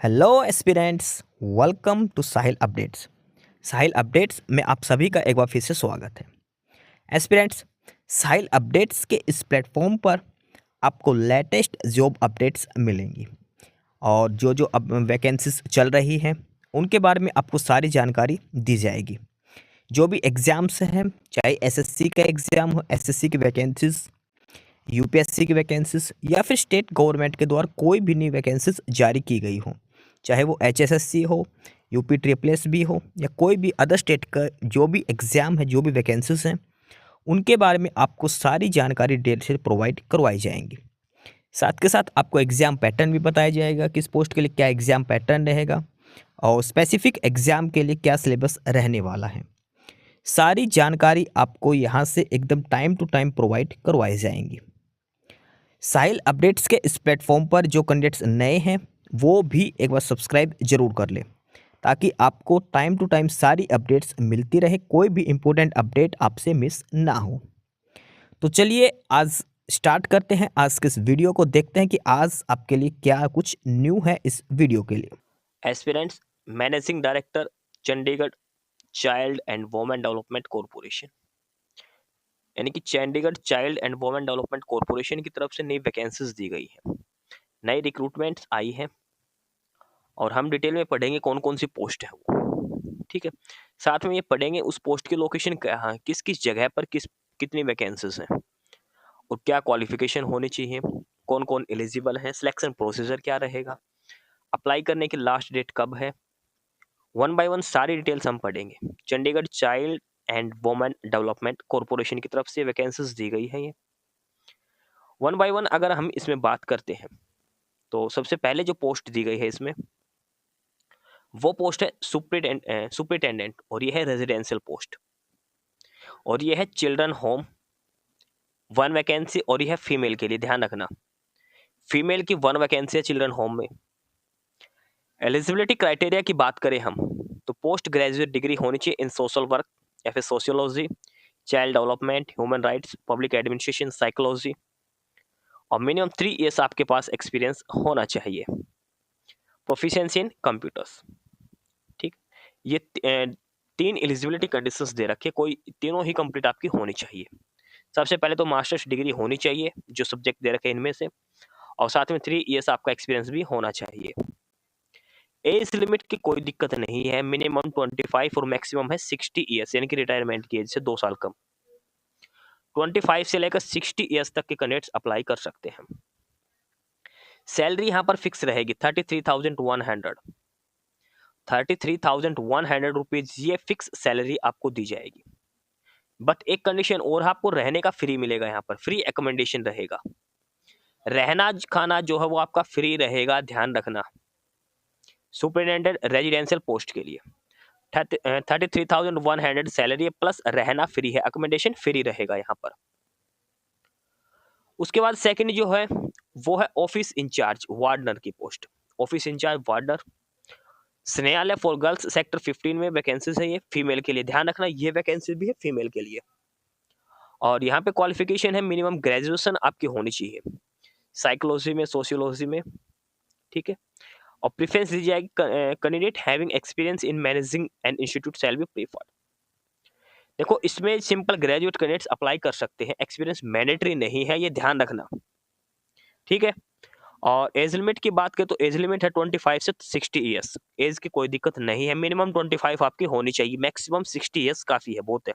Hello aspirants, welcome to Sahil updates. Sahil updates में आप सभी का एक बार फिर से स्वागत है। एस्पिरेंट्स, साहिल अपडेट्स के इस प्लेटफॉर्म पर आपको लेटेस्ट जॉब अपडेट्स मिलेंगी और जो जो अब वैकेंसीज चल रही हैं उनके बारे में आपको सारी जानकारी दी जाएगी। जो भी एग्ज़ाम्स हैं, चाहे एसएससी का एग्ज़ाम हो, एसएससी की वैकेंसीज, यूपीएससी की वैकेंसीज या फिर स्टेट गवर्नमेंट के द्वारा कोई भी नई वैकेंसीज जारी की गई हो, चाहे वो एचएसएससी हो, यूपी ट्रिपल एस भी हो या कोई भी अदर स्टेट का जो भी एग्ज़ाम है, जो भी वैकेंसीज हैं, उनके बारे में आपको सारी जानकारी डिटेल से प्रोवाइड करवाई जाएंगी। साथ के साथ आपको एग्ज़ाम पैटर्न भी बताया जाएगा, किस पोस्ट के लिए क्या एग्ज़ाम पैटर्न रहेगा और स्पेसिफिक एग्ज़ाम के लिए क्या सिलेबस रहने वाला है। सारी जानकारी आपको यहाँ से एकदम टाइम टू टाइम प्रोवाइड करवाई जाएंगी। साहिल अपडेट्स के इस प्लेटफॉर्म पर जो कैंडिडेट्स नए हैं वो भी एक बार सब्सक्राइब जरूर कर लें ताकि आपको टाइम टू टाइम सारी अपडेट्स मिलती रहे, कोई भी इम्पोर्टेंट अपडेट आपसे मिस ना हो। तो चलिए आज स्टार्ट करते हैं आज के इस वीडियो को, देखते हैं कि आज आपके लिए क्या कुछ न्यू है इस वीडियो के लिए। Aspirants managing director Chandigarh child and women development corporation, यानी कि Chandigarh child and women development corporation की तरफ से नई वैकेंसीज दी गई है, नई रिक्रूटमेंट्स आई है और हम डिटेल में पढ़ेंगे कौन कौन सी पोस्ट है वो। ठीक है, साथ में ये पढ़ेंगे उस पोस्ट की लोकेशन कहाँ है, किस किस जगह पर कितनी वैकेंसीज हैं और क्या क्वालिफिकेशन होनी चाहिए, कौन कौन एलिजिबल है, सिलेक्शन प्रोसीजर क्या रहेगा, अप्लाई करने की लास्ट डेट कब है। वन बाय वन सारी डिटेल्स हम पढ़ेंगे। Chandigarh child and women development corporation की तरफ से वैकेंसीज दी गई है। ये वन बाय वन अगर हम इसमें बात करते हैं तो सबसे पहले जो पोस्ट दी गई है इसमें वो पोस्ट है सुपरिटेंडेंट और ये है रेजिडेंशियल पोस्ट और ये है चिल्ड्रन होम, वन वैकेंसी और ये है फीमेल के लिए। ध्यान रखना, फीमेल की वन वैकेंसी है चिल्ड्रन होम में। एलिजिबिलिटी क्राइटेरिया की बात करें हम तो पोस्ट ग्रेजुएट डिग्री होनी चाहिए इन सोशल वर्क या फिर sociology, child development, human rights, public administration, psychology और मिनिमम 3 इयर्स आपके पास एक्सपीरियंस होना चाहिए। Proficiency in computers. ठीक, ये 3 एलिजिबिलिटी कंडीशंस दे रखे, कोई तीनों ही कंप्लीट आपकी होनी चाहिए। सबसे पहले तो मास्टर्स डिग्री होनी चाहिए जो सब्जेक्ट दे रखे इनमें से, और साथ में 3 इयर्स आपका एक्सपीरियंस भी होना चाहिए। एज लिमिट की कोई दिक्कत नहीं है, मिनिमम 25 और मैक्सिमम है 60 इयर्स, यानी कि रिटायरमेंट की एज से 2 साल कम। 25 से लेकर 60 इयर्स तक के कैंडिडेट्स अप्लाई कर सकते हैं। सैलरी यहाँ पर फिक्स रहेगी 33,100 रुपीज, ये फिक्स सैलरी आपको दी जाएगी। बट एक कंडीशन और, आपको रहने का फ्री मिलेगा, यहाँ पर फ्री एकोमोडेशन रहेगा। रहना खाना जो है वो आपका फ्री रहेगा, ध्यान रखना। सुपरिटेंडेंट रेजिडेंशियल पोस्ट के लिए 33,100 सैलरी प्लस रहना फ्री है, अकोमोडेशन फ्री रहेगा यहाँ पर। उसके बाद सेकंड जो है वो है ऑफिस इंचार्ज वार्डनर की post. Office incharge warden Snehalaya for girls sector 15 में वैकेंसीज है, ये फीमेल के लिए। ध्यान रखना ये वैकेंसी भी है फीमेल के लिए। और यहाँ पे क्वालिफिकेशन है मिनिमम ग्रेजुएशन आपकी होनी चाहिए साइकोलॉजी में, सोशियोलॉजी में। ठीक है, और प्रेफरेंस दी जाएगी candidate having experience in managing and institute shall be preferred. देखो इसमें सिंपल ग्रेजुएट कैंडिडेट्स अप्लाई कर सकते हैं, एक्सपीरियंस मैंडेटरी नहीं है, ये ध्यान रखना। ठीक है, और एज लिमिट की बात करें तो एज लिमिट है 25 से 60 इयर्स। एज की कोई दिक्कत नहीं है, मिनिमम 25 आपकी होनी चाहिए, मैक्सिमम 60 इयर्स काफी है, बहुत है।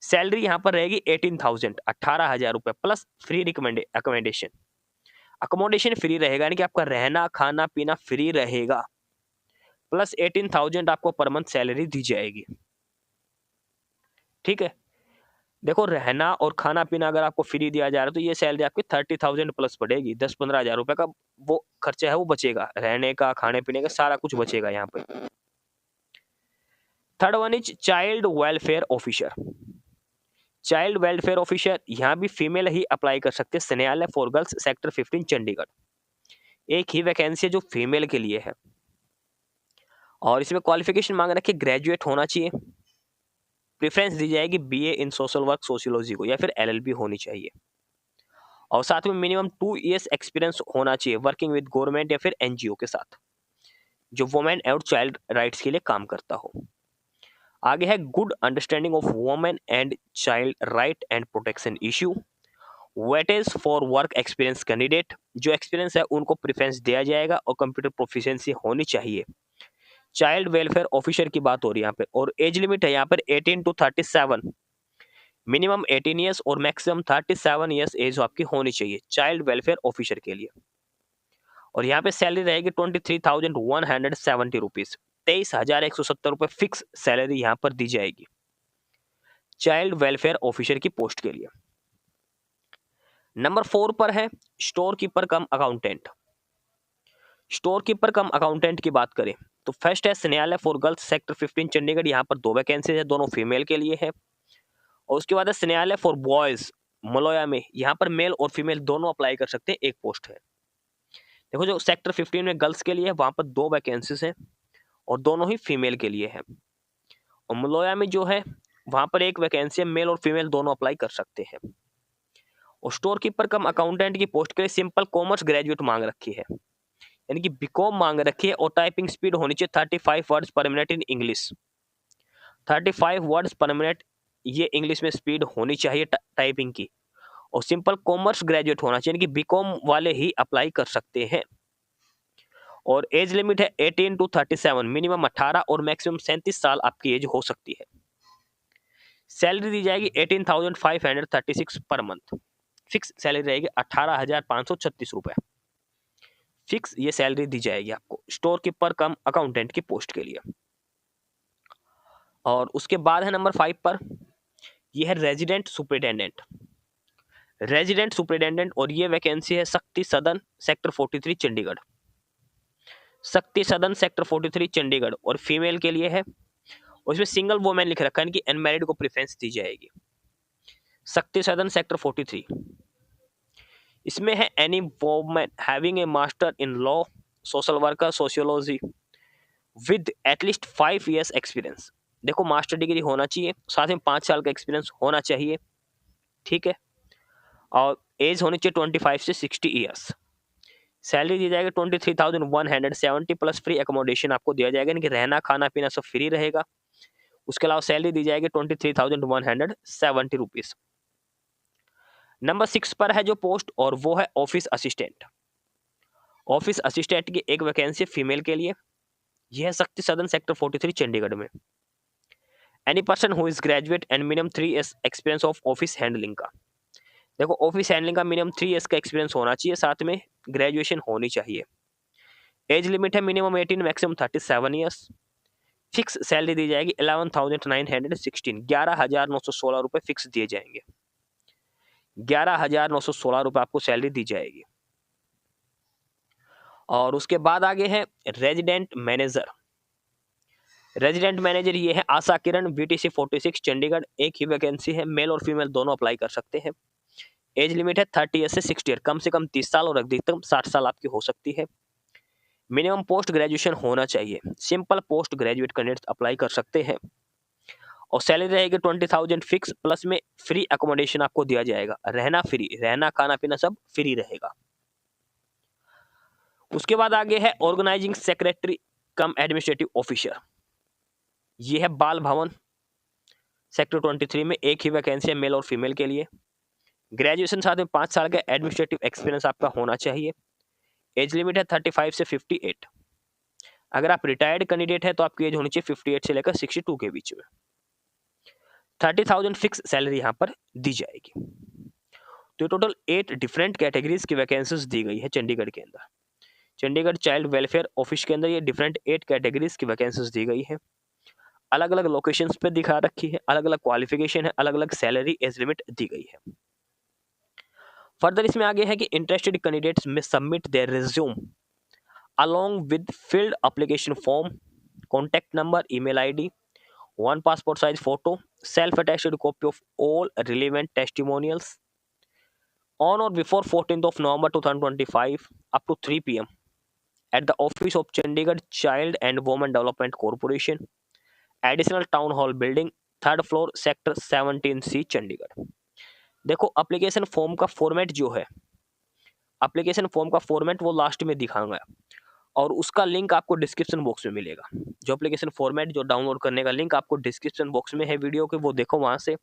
सैलरी यहाँ पर रहेगी 18,000 रुपए plus free accommodation. Accommodation free रहेगा, यानी कि आपका रहना खाना पीना फ्री रहेगा, प्लस 18,000 आपको पर मंथ सैलरी दी जाएगी। ठीक है, देखो रहना और खाना पीना अगर आपको फ्री दिया जा रहा है तो ये सैलरी आपकी 30,000 प्लस पड़ेगी। 10-15 हजार रुपए का वो खर्चा है वो बचेगा, रहने का खाने पीने का सारा कुछ बचेगा यहाँ पे। Third one is child welfare officer. Child welfare officer यहाँ भी फीमेल ही अप्लाई कर सकते हैं, Snehalaya for girls sector 15 Chandigarh. एक ही वैकेंसी है जो फीमेल के लिए है और इसमें क्वालिफिकेशन मांग रखी ग्रेजुएट होना चाहिए। प्रेफरेंस दी जाएगी बीए इन सोशल वर्क सोशियोलॉजी को या फिर एलएलबी होनी चाहिए, और साथ में मिनिमम 2 इयर्स एक्सपीरियंस होना चाहिए वर्किंग विद गवर्नमेंट या फिर एनजीओ के साथ। जो वुमेन और चाइल्ड राइट्स के लिए काम करता हो। आगे है good understanding of women and child right and protection issue. Weightage for work experience candidate, जो एक्सपीरियंस है उनको प्रेफरेंस दिया जाएगा और कंप्यूटर प्रोफिशिएंसी होनी चाहिए। चाइल्ड वेलफेयर ऑफिसर की बात हो रही है यहाँ पे, और एज लिमिट है यहाँ पर 18 टू 37, मिनिमम 18 ईयर्स और मैक्सिमम 37 ईयर्स एज आपकी होनी चाहिए चाइल्ड वेलफेयर ऑफिसर के लिए। और यहाँ पे सैलरी रहेगी 23,170 रुपीज, 23,170 रुपये फिक्स सैलरी यहाँ पर दी जाएगी चाइल्ड वेलफेयर ऑफिसर की पोस्ट के लिए। नंबर 4 पर है स्टोर कीपर कम अकाउंटेंट। स्टोर कीपर कम अकाउंटेंट की बात करें तो फर्स्ट है Snehalaya for girls sector 15 Chandigarh, यहाँ पर 2 वैकेंसी है, दोनों फीमेल के लिए है। और उसके बाद है स्नेहालय फॉर बॉयज मलोया में, यहाँ पर मेल और फीमेल दोनों अप्लाई कर सकते हैं, एक पोस्ट है। देखो जो सेक्टर 15 में गर्ल्स के लिए है वहां पर 2 वैकेंसीज हैं और दोनों ही फीमेल के लिए है। और मलोया में जो है वहां पर 1 वैकेंसी है, मेल और फीमेल दोनों अप्लाई कर सकते हैं। और स्टोर कीपर कम अकाउंटेंट की पोस्ट के लिए सिंपल कॉमर्स ग्रेजुएट मांग रखी है, यानी कि बीकॉम मांग रखी है, और टाइपिंग स्पीड होनी चाहिए 35 वर्ड्स पर मिनट इन इंग्लिश। 35 वर्ड्स पर मिनट ये इंग्लिश में स्पीड होनी चाहिए टाइपिंग की, और सिंपल कॉमर्स ग्रेजुएट होना चाहिए, यानी कि बीकॉम वाले ही अप्लाई कर सकते हैं। और एज लिमिट है 18 टू 37, मिनिमम 18 और मैक्सिमम 37 साल आपकी एज हो सकती है। सैलरी दी जाएगी 18,536 पर मंथ, फिक्स सैलरी रहेगी 18,536 रुपए, फिक्स ये सैलरी दी जाएगी आपको स्टोर कीपर कम अकाउंटेंट की पोस्ट के लिए। और उसके बाद है नंबर 5 पर, यह है रेजिडेंट सुपरिटेंडेंट। रेजिडेंट सुपरिटेंडेंट, और ये वैकेंसी है शक्ति सदन सेक्टर 43 चंडीगढ़, शक्ति सदन सेक्टर 43 चंडीगढ़, और फीमेल के लिए है। और इसमें सिंगल वुमेन लिख रखा है कि अनमैरिड को प्रेफरेंस दी जाएगी। शक्ति सदन सेक्टर 43, इसमें है any women having a master in law, social worker, sociology with at least 5 years experience. देखो मास्टर डिग्री होना चाहिए, साथ में 5 साल का एक्सपीरियंस होना चाहिए, ठीक है। और एज होनी चाहिए 25 से 60 ईयर्स। सैलरी दी जाएगी 23,170 प्लस फ्री अकोमोडेशन आपको दिया जाएगा, यानी कि रहना खाना पीना सब फ्री रहेगा। उसके अलावा सैलरी दी जाएगी 23,170 रुपीज। नंबर 6 पर है जो पोस्ट, और वो है ऑफिस असिस्टेंट। ऑफिस असिस्टेंट की 1 वैकेंसी फीमेल के लिए, यह है शक्ति सदन सेक्टर 43 चंडीगढ़ में। Any person who is graduate and minimum 3 years experience of office handling का। देखो ऑफिस हैंडलिंग का मिनिमम 3 years का एक्सपीरियंस होना चाहिए, साथ में ग्रेजुएशन होनी चाहिए। एज लिमिट है minimum 18, maximum 37 years. Fix salary दी जाएगी 11,916, 11,916 रुपए फिक्स दिए जाएंगे, 11,916 रुपए आपको सैलरी दी जाएगी। और उसके बाद आगे है रेजिडेंट मैनेजर। रेजिडेंट मैनेजर ये है आशा किरण, बीटीसी 46 चंडीगढ़, 1 ही वैकेंसी है, मेल और फीमेल दोनों अप्लाई कर सकते हैं। एज लिमिट है 30 ईयर से 60 ईयर, कम से कम 30 साल और अधिकतम 60 साल आपकी हो सकती है। मिनिमम पोस्ट ग्रेजुएशन होना चाहिए, simple post graduate candidate apply कर सकते हैं। और सैलरी रहेगी 20,000 फिक्स, प्लस में फ्री अकोमोडेशन आपको दिया जाएगा, रहना फ्री, रहना खाना पीना सब फ्री रहेगा। उसके बाद आगे है ऑर्गेनाइजिंग सेक्रेटरी कम एडमिनिस्ट्रेटिव ऑफिसर। ये है बाल भवन सेक्टर 23 में, 1 ही वैकेंसी है मेल और फीमेल के लिए। ग्रेजुएशन साथ में 5 साल का एडमिनिस्ट्रेटिव एक्सपीरियंस आपका होना चाहिए। एज लिमिट है 35 से 58। अगर आप रिटायर्ड कैंडिडेट है तो आपकी एज होनी चाहिए 58 से लेकर 62 के बीच में। 30,000 फिक्स सैलरी यहाँ पर दी जाएगी। तो टोटल 8 डिफरेंट कैटेगरीज की वैकेंसीज दी गई है चंडीगढ़ के अंदर। चंडीगढ़ चाइल्ड वेलफेयर ऑफिस के अंदर ये डिफरेंट 8 कैटेगरीज की वैकेंसीज दी गई है, अलग अलग लोकेशंस पे दिखा रखी है, अलग अलग क्वालिफिकेशन है, अलग अलग सैलरी एज लिमिट दी गई है। फर्दर इसमें आगे है कि इंटरेस्टेड कैंडिडेट्स में submit there resume along with filled application form, contact number, email ID, one passport size photo, self-attested copy of all relevant testimonials on or before 14th of November 2025 up to 3 p.m. at the office of Chandigarh Child and Women Development Corporation, Additional Town Hall Building, 3rd floor, Sector 17C, Chandigarh. देखो application form का format जो है, application form का format वो last में दिखाऊंगा। और उसका लिंक आपको डिस्क्रिप्शन बॉक्स में मिलेगा। जो एप्लीकेशन फॉर्मेट जो डाउनलोड करने का लिंक आपको डिस्क्रिप्शन बॉक्स में है वीडियो के, वो देखो वहाँ से।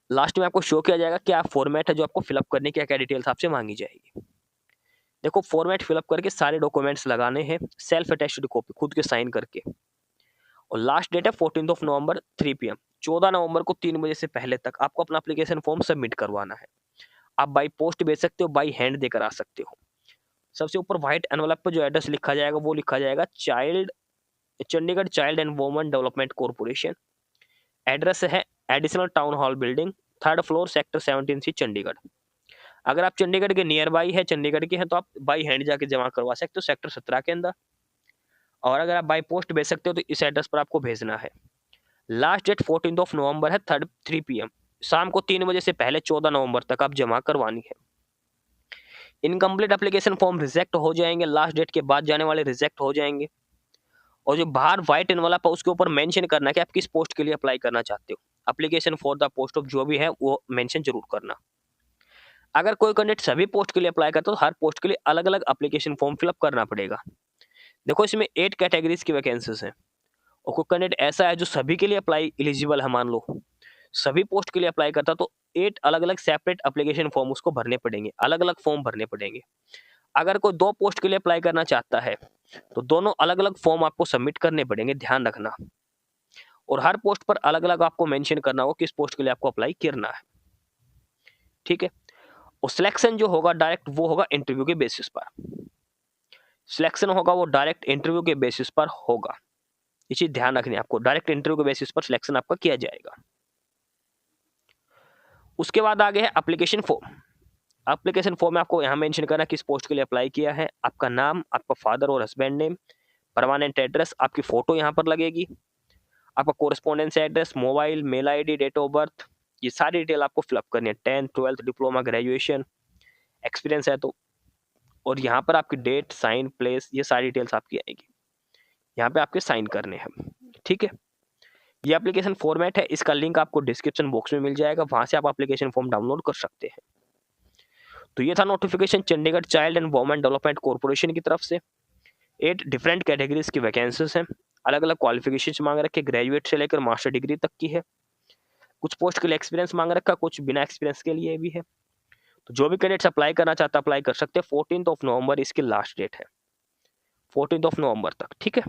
लास्ट में आपको शो किया जाएगा क्या फॉर्मेट है जो आपको फिलअप करने की, क्या डिटेल्स आपसे मांगी जाएगी। देखो फॉर्मेट फिलअप करके सारे डॉक्यूमेंट्स लगाने हैं, सेल्फ अटेस्टेड कॉपी खुद के साइन करके, और लास्ट डेट है 14 नवंबर 3 PM। 14 नवंबर को 3 बजे से पहले तक आपको अपना एप्लीकेशन फॉर्म सबमिट करवाना है। आप बाई पोस्ट भेज सकते हो, बाई हैंड देकर आ सकते हो। सबसे ऊपर व्हाइट एनवलप पर जो एड्रेस लिखा जाएगा वो लिखा जाएगा Chandigarh child and women development corporation. Address है additional town hall building, 3rd floor, sector 17C, Chandigarh. अगर आप चंडीगढ़ के नियर बाई है, चंडीगढ़ के हैं, तो आप बाई हैंड जाके जमा करवा सकते हो सेक्टर 17 के अंदर। और अगर आप बाई पोस्ट भेज सकते हो तो इस एड्रेस पर आपको भेजना है। लास्ट डेट 14 नवंबर है, 3 PM, शाम को 3 बजे से पहले 14 नवंबर तक आप जमा करवानी है। इनकम्प्लीट एप्लीकेशन फॉर्म रिजेक्ट हो जाएंगे, लास्ट डेट के बाद जाने वाले रिजेक्ट हो जाएंगे। और जो बाहर व्हाइट एनवलप है उसके ऊपर मेंशन करना है कि आप किस पोस्ट के लिए अप्लाई करना चाहते हो। Application for the post of जो भी है वो मेंशन जरूर करना। अगर कोई कैंडिडेट सभी पोस्ट के लिए अप्लाई करता है तो हर पोस्ट के लिए अलग अलग एप्लीकेशन फॉर्म फिलअप करना पड़ेगा। देखो इसमें 8 कैटेगरीज की वैकेंसीज हैं, और कोई कैंडिडेट ऐसा है जो सभी के लिए अप्लाई एलिजिबल है, मान लो सभी पोस्ट के लिए अप्लाई करता तो 8 अलग अलग सेपरेट एप्लीकेशन फॉर्म उसको भरने पड़ेंगे, अलग अलग फॉर्म भरने पड़ेंगे। अगर कोई 2 पोस्ट के लिए अप्लाई करना चाहता है तो दोनों अलग अलग फॉर्म आपको सबमिट करने पड़ेंगे, ध्यान रखना। और हर पोस्ट पर अलग अलग आपको मेंशन करना होगा किस पोस्ट के लिए आपको अप्लाई करना है, ठीक है। और सिलेक्शन जो होगा डायरेक्ट वो होगा इंटरव्यू के बेसिस पर। सिलेक्शन होगा वो डायरेक्ट इंटरव्यू के बेसिस पर होगा, ये चीज ध्यान रखनी है आपको। डायरेक्ट इंटरव्यू के बेसिस पर सिलेक्शन आपका किया जाएगा। उसके बाद आगे है एप्लीकेशन फॉर्म। एप्लीकेशन फॉर्म में आपको यहाँ मेंशन करना किस पोस्ट के लिए अप्लाई किया है, आपका नाम, आपका फादर और हस्बैंड नेम, परमानेंट एड्रेस, आपकी फोटो यहाँ पर लगेगी, आपका correspondence address, mobile, mail ID, date of birth, ये सारी डिटेल आपको फिलअप करनी है। 10th 12th diploma, graduation, experience है तो, और यहाँ पर आपकी डेट, साइन, प्लेस, ये सारी डिटेल्स आपकी आएगी। यहाँ पे आपके साइन करने हैं, ठीक है। ये एप्लीकेशन फॉर्मेट है, इसका लिंक आपको डिस्क्रिप्शन बॉक्स में मिल जाएगा, वहां से आप एप्लीकेशन फॉर्म डाउनलोड कर सकते हैं। तो ये था notification Chandigarh child and women development corporation की तरफ से। 8 डिफरेंट कैटेगरीज की वैकेंसीज हैं, अलग अलग क्वालिफिकेशन मांग रखे, ग्रेजुएट से लेकर मास्टर डिग्री तक की है। कुछ पोस्ट के लिए एक्सपीरियंस मांग रखा, कुछ बिना एक्सपीरियंस के लिए भी है। तो जो भी कैंडिडेट्स अप्लाई करना चाहता है अप्लाई कर सकते हैं। 14 नवंबर इसकी लास्ट डेट है, 14 नवंबर तक, ठीक है।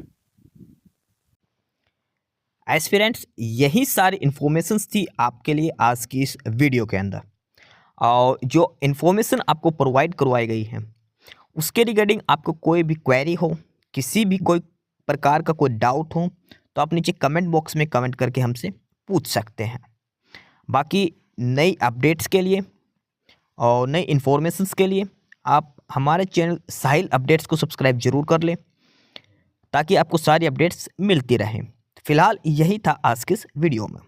एस्पिरेंट्स, यही सारी इन्फॉर्मेशंस थी आपके लिए आज की इस वीडियो के अंदर। और जो इन्फॉर्मेशन आपको प्रोवाइड करवाई गई है उसके रिगार्डिंग आपको कोई भी क्वेरी हो, किसी भी कोई प्रकार का कोई डाउट हो, तो आप नीचे कमेंट बॉक्स में कमेंट करके हमसे पूछ सकते हैं। बाकी नई अपडेट्स के लिए और नई इन्फॉर्मेशंस के लिए आप हमारे चैनल साहिल अपडेट्स को सब्सक्राइब जरूर कर लें, ताकि आपको सारी अपडेट्स मिलती रहें। फिलहाल यही था आज के इस वीडियो में।